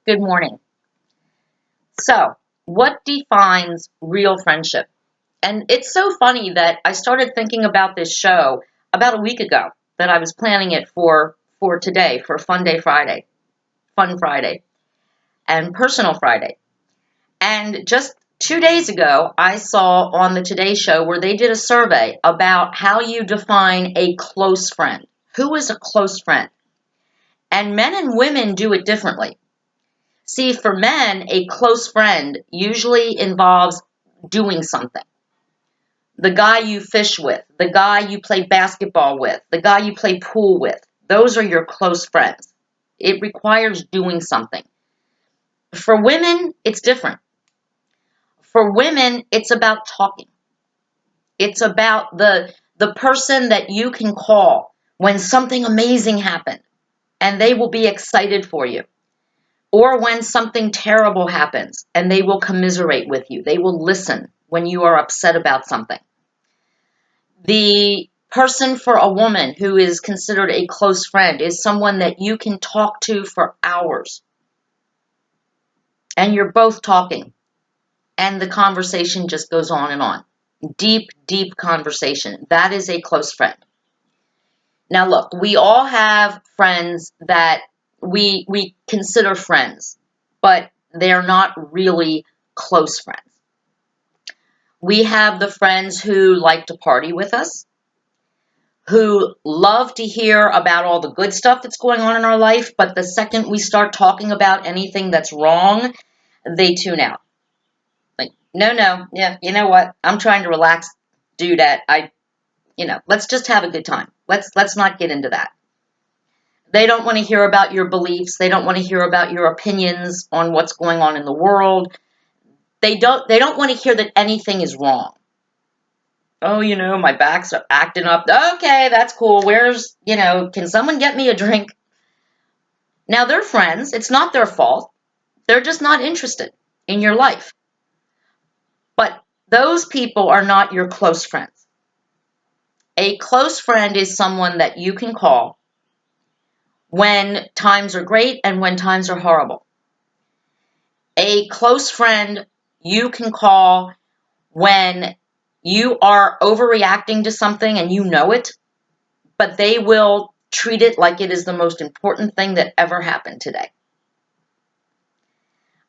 Good morning. So, what defines real friendship? And it's so funny that I started thinking about this show about a week ago that I was planning it for today, for Fun Friday, and Personal Friday. And just 2 days ago, I saw on the Today Show where they did a survey about how you define a close friend. Who is a close friend? And men and women do it differently. See, for men, a close friend usually involves doing something. The guy you fish with, the guy you play basketball with, the guy you play pool with, those are your close friends. It requires doing something. For women, it's different. For women, it's about talking. It's about the person that you can call when something amazing happened and they will be excited for you. Or when something terrible happens and they will commiserate with you. They will listen when you are upset about something. The person for a woman who is considered a close friend is someone that you can talk to for hours. And you're both talking. And the conversation just goes on and on. Deep, deep conversation. That is a close friend. Now look, we all have friends that we consider friends, but they're not really close friends. We have the friends who like to party with us, who love to hear about all the good stuff that's going on in our life, but the second we start talking about anything that's wrong, they tune out. Like, no, no, yeah, you know what? I'm trying to relax, do that. Let's just have a good time. Let's not get into that. They don't want to hear about your beliefs. They don't want to hear about your opinions on what's going on in the world. They don't want to hear that anything is wrong. Oh, my back's acting up. Okay, that's cool. Can someone get me a drink? Now they're friends. It's not their fault. They're just not interested in your life. But those people are not your close friends. A close friend is someone that you can call when times are great and when times are horrible. A close friend you can call when you are overreacting to something and you know it, but they will treat it like it is the most important thing that ever happened today.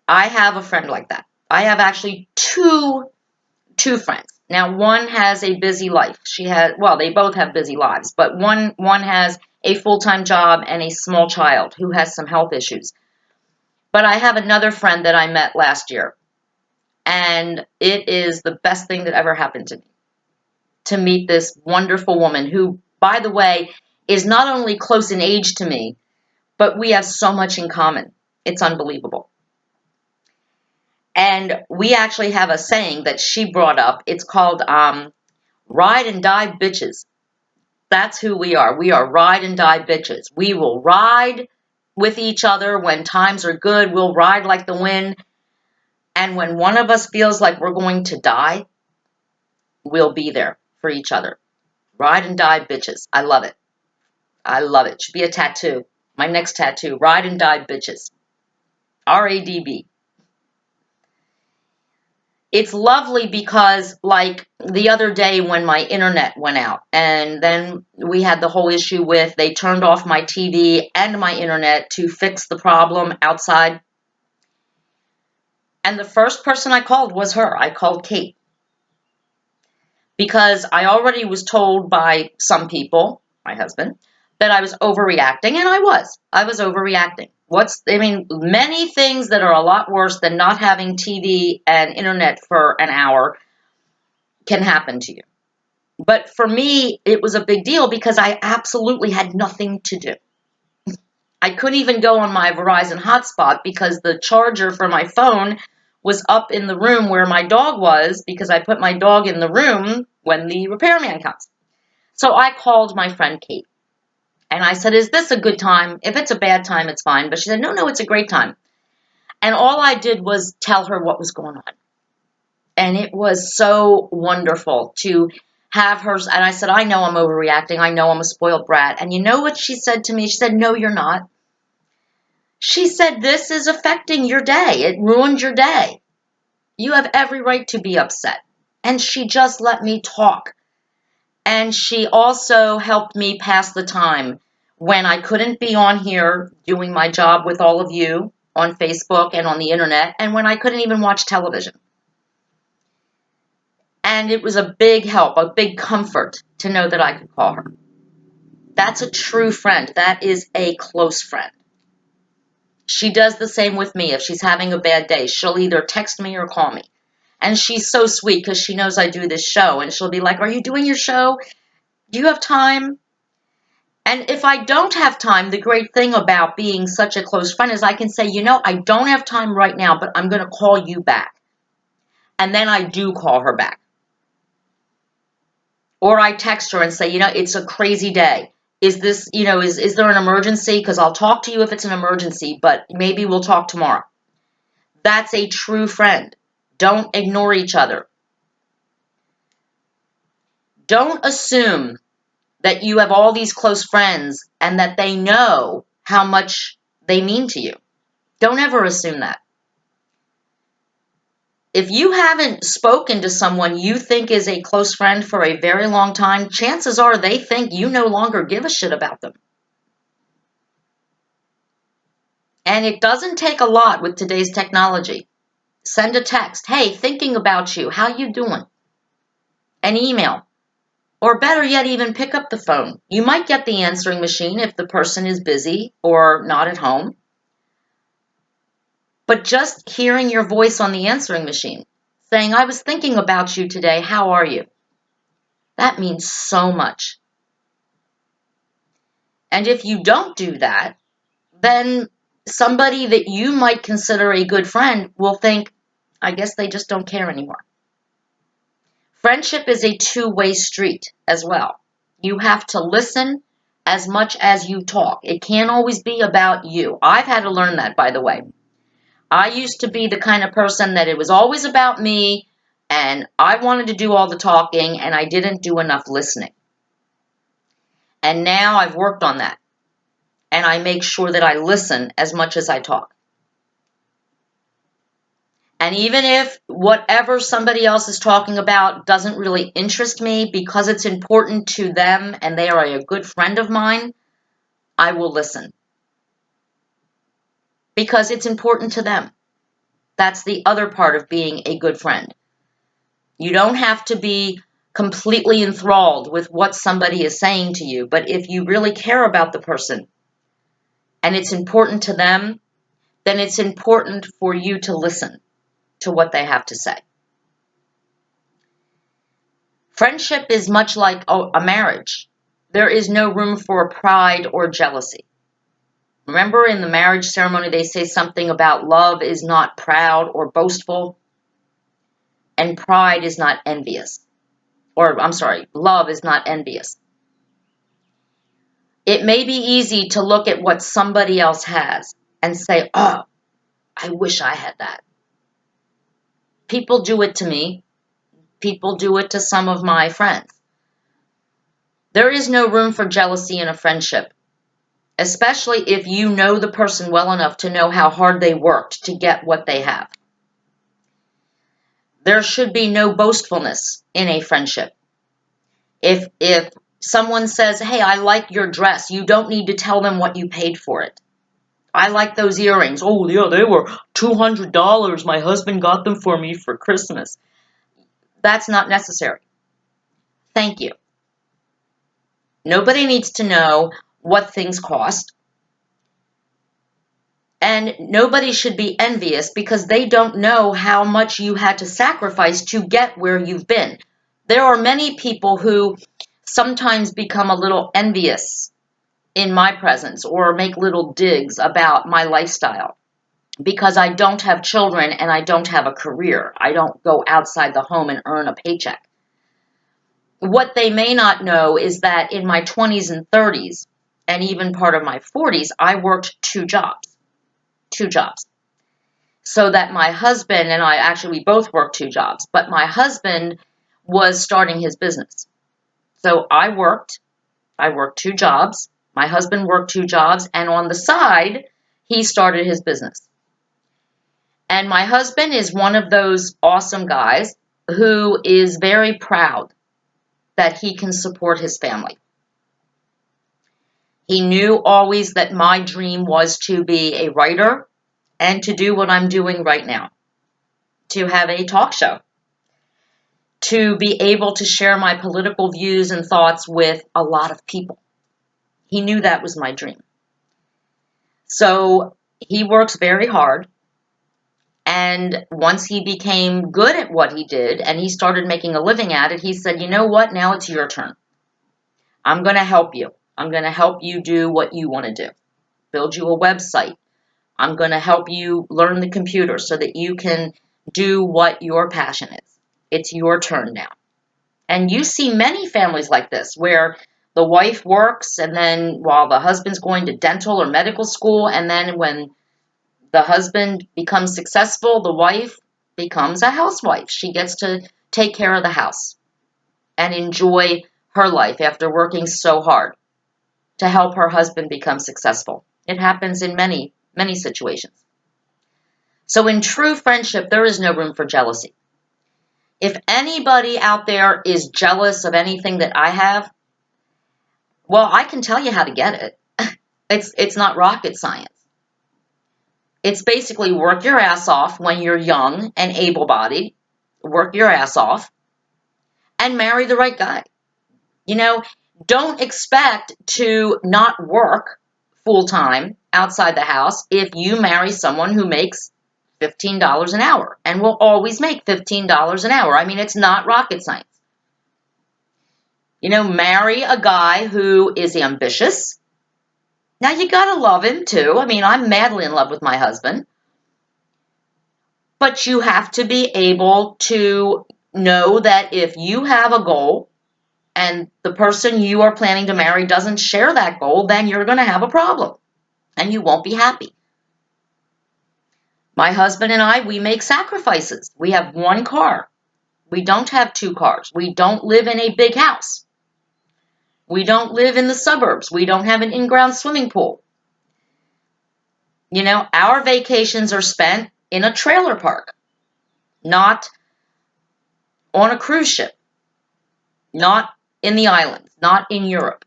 I have a friend like that. I have actually two friends. Now one has a busy life. They both have busy lives, but one has a full-time job and a small child who has some health issues. But I have another friend that I met last year, and it is the best thing that ever happened to me, to meet this wonderful woman who, by the way, is not only close in age to me, but we have so much in common. It's unbelievable. And we actually have a saying that she brought up. It's called ride and die bitches. That's who we are. We are ride and die bitches. We will ride with each other when times are good. We'll ride like the wind. And when one of us feels like we're going to die, we'll be there for each other. Ride and die bitches. I love it. I love it. Should be a tattoo. My next tattoo. Ride and die bitches. RADB. It's lovely because, like the other day when my internet went out, and then we had the whole issue with they turned off my TV and my internet to fix the problem outside. And the first person I called was her. I called Kate. Because I already was told by some people, my husband, that I was overreacting, and I was. I was overreacting. Many things that are a lot worse than not having TV and internet for an hour can happen to you. But for me, it was a big deal because I absolutely had nothing to do. I couldn't even go on my Verizon hotspot because the charger for my phone was up in the room where my dog was because I put my dog in the room when the repairman comes. So I called my friend Kate and I said, is this a good time? If it's a bad time, it's fine. But she said, no, it's a great time. And all I did was tell her what was going on. And it was so wonderful to have her. And I said, I know I'm overreacting. I know I'm a spoiled brat. And you know what she said to me? She said, no, you're not. She said, this is affecting your day. It ruined your day. You have every right to be upset. And she just let me talk. And she also helped me pass the time when I couldn't be on here doing my job with all of you on Facebook and on the internet, and when I couldn't even watch television. And it was a big help, a big comfort to know that I could call her. That's a true friend. That is a close friend. She does the same with me. If she's having a bad day, she'll either text me or call me. And she's so sweet because she knows I do this show. And she'll be like, are you doing your show? Do you have time? And if I don't have time, the great thing about being such a close friend is I can say, I don't have time right now, but I'm going to call you back. And then I do call her back. Or I text her and say, it's a crazy day. Is this, is there an emergency? Because I'll talk to you if it's an emergency, but maybe we'll talk tomorrow. That's a true friend. Don't ignore each other. Don't assume that you have all these close friends and that they know how much they mean to you. Don't ever assume that. If you haven't spoken to someone you think is a close friend for a very long time, chances are they think you no longer give a shit about them. And it doesn't take a lot with today's technology. Send a text, hey, thinking about you, how you doing? An email. Or better yet, even pick up the phone. You might get the answering machine if the person is busy or not at home. But just hearing your voice on the answering machine, saying, I was thinking about you today, how are you? That means so much. And if you don't do that, then somebody that you might consider a good friend will think, I guess they just don't care anymore. Friendship is a two-way street as well. You have to listen as much as you talk. It can't always be about you. I've had to learn that, by the way. I used to be the kind of person that it was always about me, and I wanted to do all the talking, and I didn't do enough listening. And now I've worked on that, and I make sure that I listen as much as I talk. And even if whatever somebody else is talking about doesn't really interest me because it's important to them and they are a good friend of mine, I will listen. Because it's important to them. That's the other part of being a good friend. You don't have to be completely enthralled with what somebody is saying to you, but if you really care about the person and it's important to them, then it's important for you to listen to what they have to say. Friendship is much like a marriage. There is no room for pride or jealousy. Remember in the marriage ceremony they say something about love is not proud or boastful, and pride is not envious. Love is not envious. It may be easy to look at what somebody else has and say, oh, I wish I had that. People do it to me. People do it to some of my friends. There is no room for jealousy in a friendship, especially if you know the person well enough to know how hard they worked to get what they have. There should be no boastfulness in a friendship. If someone says, hey, I like your dress, you don't need to tell them what you paid for it. I like those earrings. Oh, yeah, they were $200. My husband got them for me for Christmas. That's not necessary. Thank you. Nobody needs to know what things cost. And nobody should be envious because they don't know how much you had to sacrifice to get where you've been. There are many people who sometimes become a little envious in my presence or make little digs about my lifestyle because I don't have children and I don't have a career. I don't go outside the home and earn a paycheck. What they may not know is that in my 20s and 30s and even part of my 40s, I worked two jobs. So that my husband and I, actually we both worked two jobs, but my husband was starting his business. So I worked two jobs, my husband worked two jobs, and on the side, he started his business. And my husband is one of those awesome guys who is very proud that he can support his family. He knew always that my dream was to be a writer and to do what I'm doing right now, to have a talk show, to be able to share my political views and thoughts with a lot of people. He knew that was my dream. So he works very hard. And once he became good at what he did and he started making a living at it, he said, you know what? Now it's your turn. I'm going to help you. I'm going to help you do what you want to do. Build you a website. I'm going to help you learn the computer so that you can do what your passion is. It's your turn now. And you see many families like this where the wife works and then while the husband's going to dental or medical school, and then when the husband becomes successful, the wife becomes a housewife. She gets to take care of the house and enjoy her life after working so hard to help her husband become successful. It happens in many, many situations. So in true friendship, there is no room for jealousy. If anybody out there is jealous of anything that I have, well, I can tell you how to get it. It's not rocket science. It's basically work your ass off when you're young and able-bodied, work your ass off, and marry the right guy. You know, don't expect to not work full-time outside the house if you marry someone who makes $15 an hour and will always make $15 an hour. I mean, it's not rocket science. You know, marry a guy who is ambitious. Now, you gotta love him too. I mean, I'm madly in love with my husband. But you have to be able to know that if you have a goal and the person you are planning to marry doesn't share that goal, then you're going to have a problem and you won't be happy. My husband and I, we make sacrifices. We have one car. We don't have two cars. We don't live in a big house. We don't live in the suburbs. We don't have an in-ground swimming pool. You know, our vacations are spent in a trailer park, not on a cruise ship, not in the islands, not in Europe.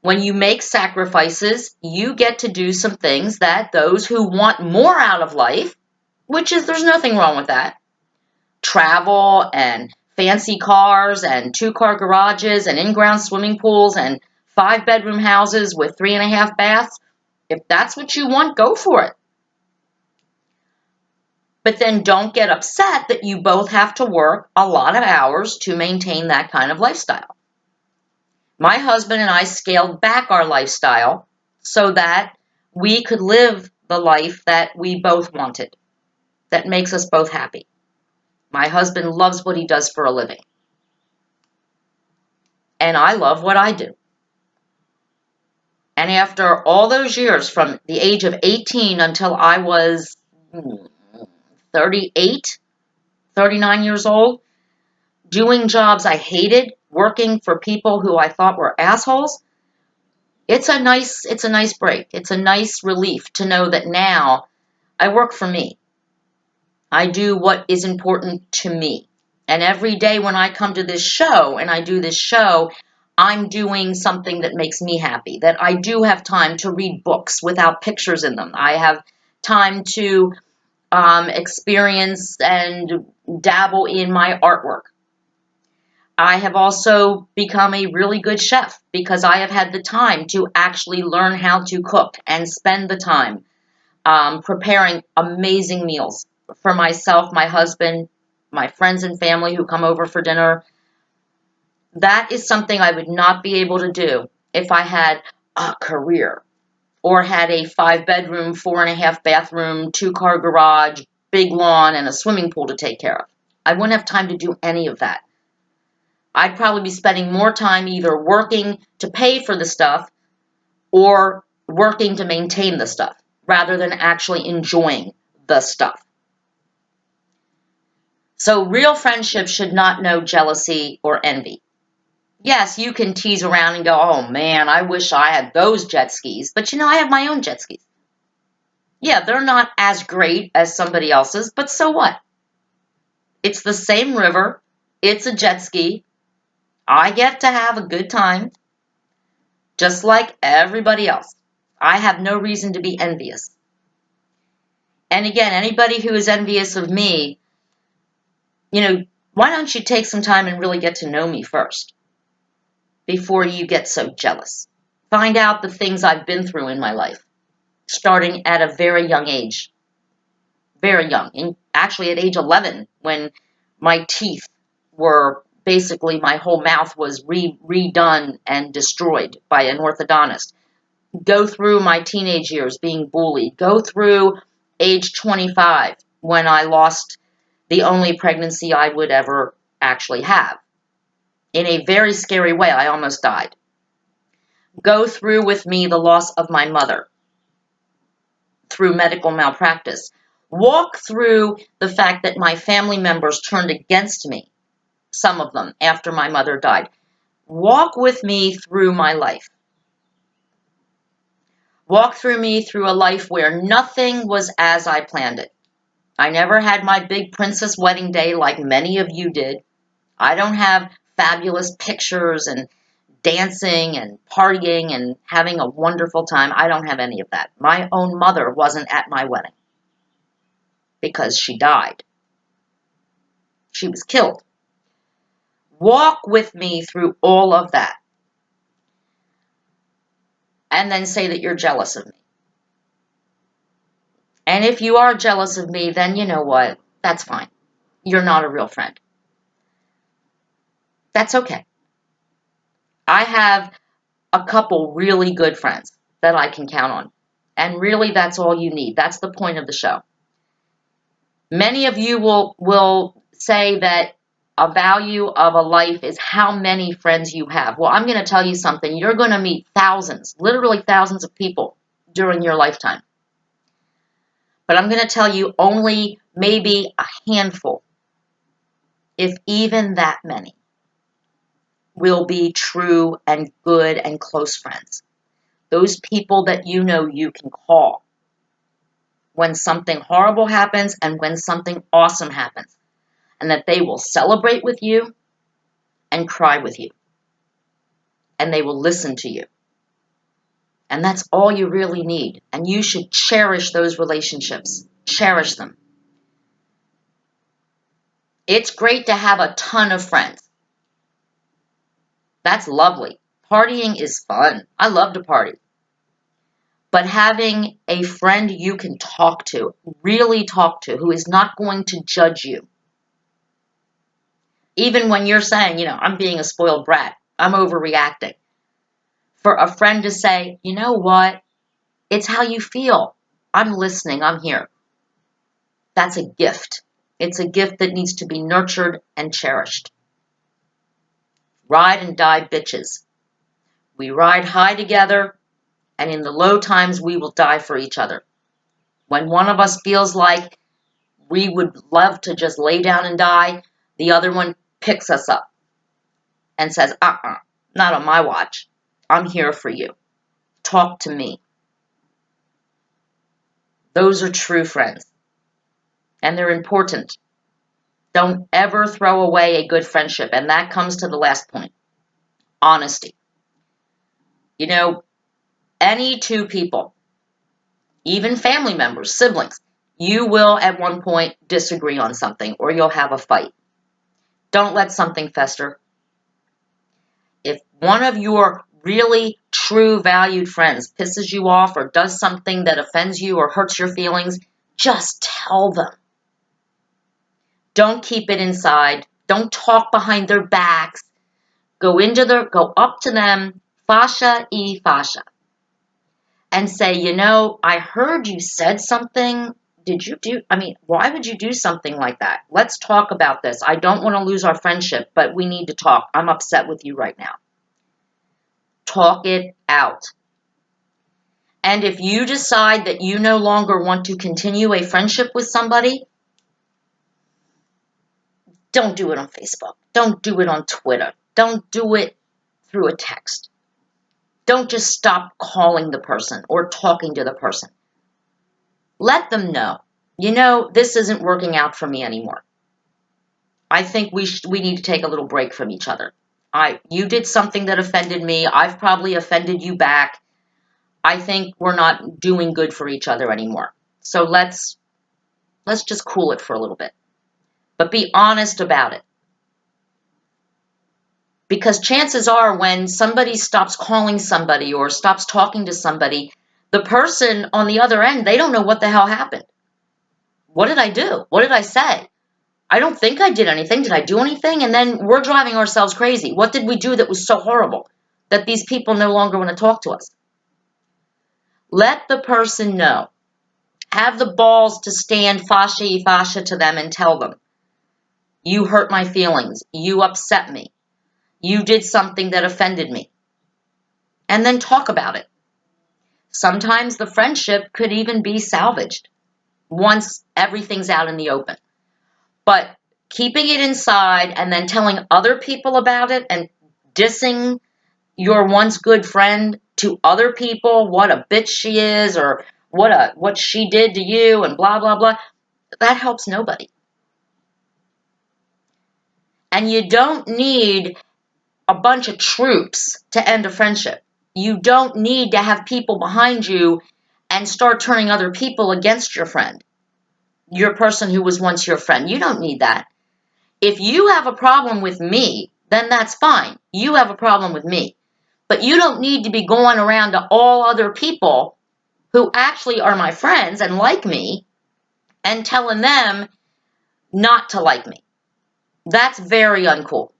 When you make sacrifices, you get to do some things that those who want more out of life, which is, there's nothing wrong with that. Travel and fancy cars and 2-car garages and in-ground swimming pools and 5-bedroom houses with 3.5 baths. If that's what you want, go for it. But then don't get upset that you both have to work a lot of hours to maintain that kind of lifestyle. My husband and I scaled back our lifestyle so that we could live the life that we both wanted, that makes us both happy. My husband loves what he does for a living. And I love what I do. And after all those years, from the age of 18 until I was 38, 39 years old, doing jobs I hated, working for people who I thought were assholes, it's a nice break. It's a nice relief to know that now I work for me. I do what is important to me. And every day when I come to this show and I do this show, I'm doing something that makes me happy, that I do have time to read books without pictures in them. I have time to experience and dabble in my artwork. I have also become a really good chef because I have had the time to actually learn how to cook and spend the time preparing amazing meals for myself, my husband, my friends and family who come over for dinner. That is something I would not be able to do if I had a career or had a 5-bedroom, 4.5 bathroom, 2-car garage, big lawn, and a swimming pool to take care of. I wouldn't have time to do any of that. I'd probably be spending more time either working to pay for the stuff or working to maintain the stuff rather than actually enjoying the stuff. So real friendship should not know jealousy or envy. Yes, you can tease around and go, oh man, I wish I had those jet skis. But I have my own jet skis. Yeah, they're not as great as somebody else's, but so what? It's the same river. It's a jet ski. I get to have a good time, just like everybody else. I have no reason to be envious. And again, anybody who is envious of me, why don't you take some time and really get to know me first before you get so jealous? Find out the things I've been through in my life, starting at a very young age. Very young. And actually at age 11, when my teeth were basically, my whole mouth was redone and destroyed by an orthodontist. Go through my teenage years being bullied. Go through age 25 when I lost the only pregnancy I would ever actually have. In a very scary way, I almost died. Go through with me the loss of my mother through medical malpractice. Walk through the fact that my family members turned against me, some of them, after my mother died. Walk with me through my life. Walk through me through a life where nothing was as I planned it. I never had my big princess wedding day like many of you did. I don't have fabulous pictures and dancing and partying and having a wonderful time. I don't have any of that. My own mother wasn't at my wedding because she died. She was killed. Walk with me through all of that. And then say that you're jealous of me. And if you are jealous of me, then you know what? That's fine. You're not a real friend. That's okay. I have a couple really good friends that I can count on. And really, that's all you need. That's the point of the show. Many of you will say that a value of a life is how many friends you have. Well, I'm going to tell you something. You're going to meet thousands, literally thousands of people during your lifetime. But I'm going to tell you only maybe a handful, if even that many, will be true and good and close friends. Those people that you can call when something horrible happens and when something awesome happens, and that they will celebrate with you and cry with you, and they will listen to you. And that's all you really need. And you should cherish those relationships. Cherish them. It's great to have a ton of friends. That's lovely. Partying is fun. I love to party. But having a friend you can talk to, really talk to, who is not going to judge you. Even when you're saying, I'm being a spoiled brat, I'm overreacting. For a friend to say, you know what? It's how you feel. I'm listening. I'm here. That's a gift. It's a gift that needs to be nurtured and cherished. Ride and die bitches. We ride high together, and in the low times, we will die for each other. When one of us feels like we would love to just lay down and die, the other one picks us up and says, not on my watch. I'm here for you. Talk to me. Those are true friends. And they're important. Don't ever throw away a good friendship. And that comes to the last point. Honesty. Any two people, even family members, siblings, you will at one point disagree on something or you'll have a fight. Don't let something fester. If one of your really true valued friends pisses you off or does something that offends you or hurts your feelings, just tell them. Don't keep it inside. Don't talk behind their backs. Go up to them, fascia e fascia, and say, I heard you said something. Why would you do something like that? Let's talk about this. I don't want to lose our friendship, but we need to talk. I'm upset with you right now. Talk it out. And if you decide that you no longer want to continue a friendship with somebody, don't do it on Facebook. Don't do it on Twitter. Don't do it through a text. Don't just stop calling the person or talking to the person. Let them know, this isn't working out for me anymore. I think we need to take a little break from each other. You did something that offended me. I've probably offended you back. I think we're not doing good for each other anymore. So let's just cool it for a little bit. But be honest about it. Because chances are when somebody stops calling somebody or stops talking to somebody, the person on the other end, they don't know what the hell happened. What did I do? What did I say? I don't think I did anything. Did I do anything? And then we're driving ourselves crazy. What did we do that was so horrible that these people no longer want to talk to us? Let the person know. Have the balls to stand fascia to them and tell them, you hurt my feelings. You upset me. You did something that offended me. And then talk about it. Sometimes the friendship could even be salvaged once everything's out in the open. But keeping it inside and then telling other people about it and dissing your once good friend to other people, what a bitch she is or what she did to you and blah, blah, blah, that helps nobody. And you don't need a bunch of troops to end a friendship. You don't need to have people behind you and start turning other people against your friend, your person who was once your friend. You don't need that. If you have a problem with me, then that's fine. You have a problem with me. But you don't need to be going around to all other people who actually are my friends and like me and telling them not to like me. That's very uncool.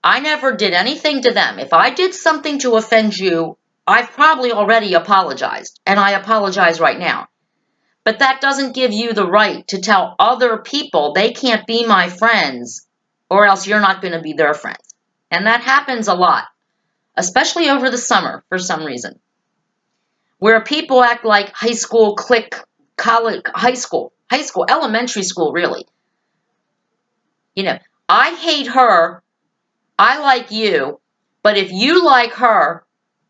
I never did anything to them. If I did something to offend you, I've probably already apologized, and I apologize right now. But that doesn't give you the right to tell other people they can't be my friends, or else you're not going to be their friends. And that happens a lot, especially over the summer for some reason, where people act like high school clique, college, high school, elementary school, really. I hate her, I like you, but if you like her,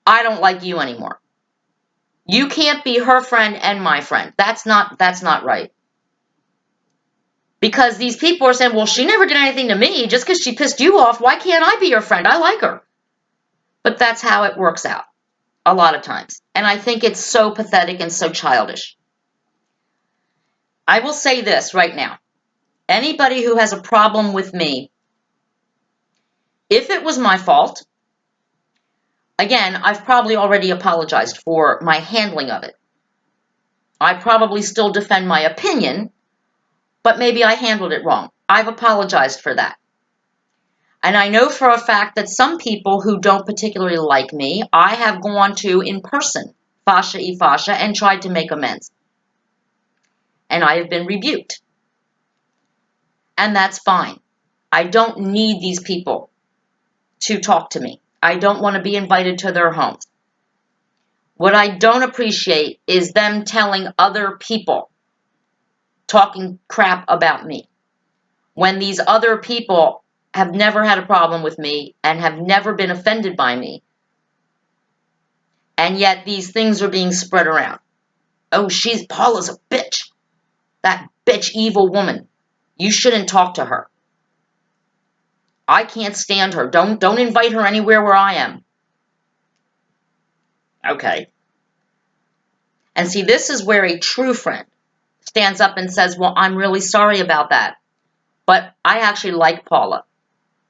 I don't like you anymore. You can't be her friend and my friend. That's not right. Because these people are saying, well, she never did anything to me. Just because she pissed you off, why can't I be your friend? I like her. But that's how it works out a lot of times. And I think it's so pathetic and so childish. I will say this right now. Anybody who has a problem with me, if it was my fault, again, I've probably already apologized for my handling of it. I probably still defend my opinion, but maybe I handled it wrong. I've apologized for that. And I know for a fact that some people who don't particularly like me, I have gone to in person, fascia, and tried to make amends. And I have been rebuked. And that's fine. I don't need these people to talk to me. I don't want to be invited to their homes. What I don't appreciate is them telling other people, talking crap about me, when these other people have never had a problem with me and have never been offended by me. And yet these things are being spread around. Oh, Paula's a bitch. That bitch evil woman. You shouldn't talk to her. I can't stand her. Don't invite her anywhere where I am. Okay. And see, this is where a true friend stands up and says, well, I'm really sorry about that. But I actually like Paula.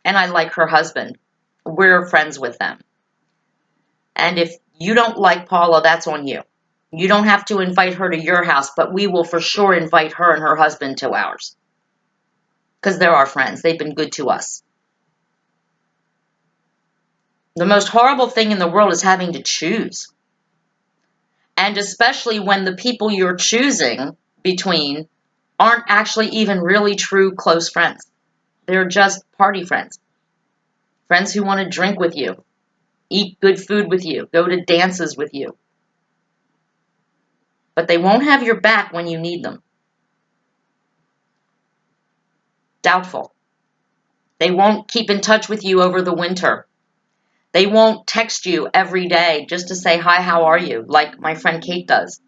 And I like her husband. We're friends with them. And if you don't like Paula, that's on you. You don't have to invite her to your house, but we will for sure invite her and her husband to ours. Because they're our friends. They've been good to us. The most horrible thing in the world is having to choose. And especially when the people you're choosing between aren't actually even really true close friends. They're just party friends. Friends who want to drink with you, eat good food with you, go to dances with you. But they won't have your back when you need them. Doubtful. They won't keep in touch with you over the winter. They won't text you every day just to say, hi, how are you? Like my friend Kate does.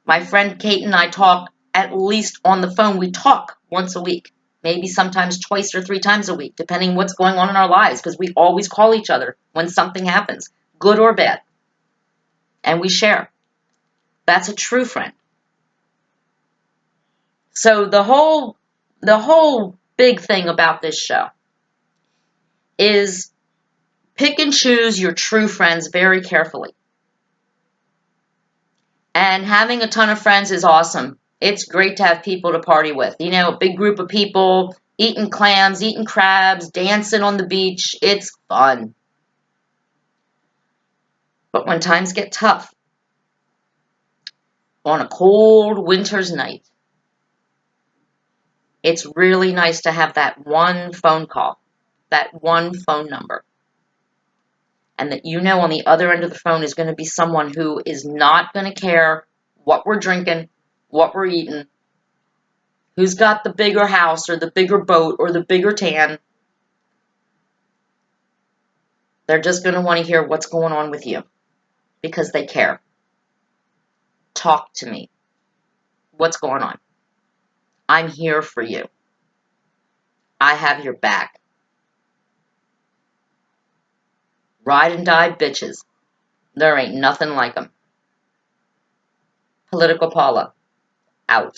My friend Kate and I talk at least on the phone. We talk once a week, maybe sometimes twice or 3 times a week, depending what's going on in our lives, because we always call each other when something happens, good or bad. And we share. That's a true friend. So the whole big thing about this show is pick and choose your true friends very carefully. And having a ton of friends is awesome. It's great to have people to party with. You know, a big group of people eating clams, eating crabs, dancing on the beach. It's fun. But when times get tough, on a cold winter's night, it's really nice to have that one phone call, that one phone number. And that you know on the other end of the phone is going to be someone who is not going to care what we're drinking, what we're eating, who's got the bigger house or the bigger boat or the bigger tan. They're just going to want to hear what's going on with you because they care. Talk to me. What's going on? I'm here for you. I have your back. Ride and die bitches. There ain't nothing like them. Political Paula. Out.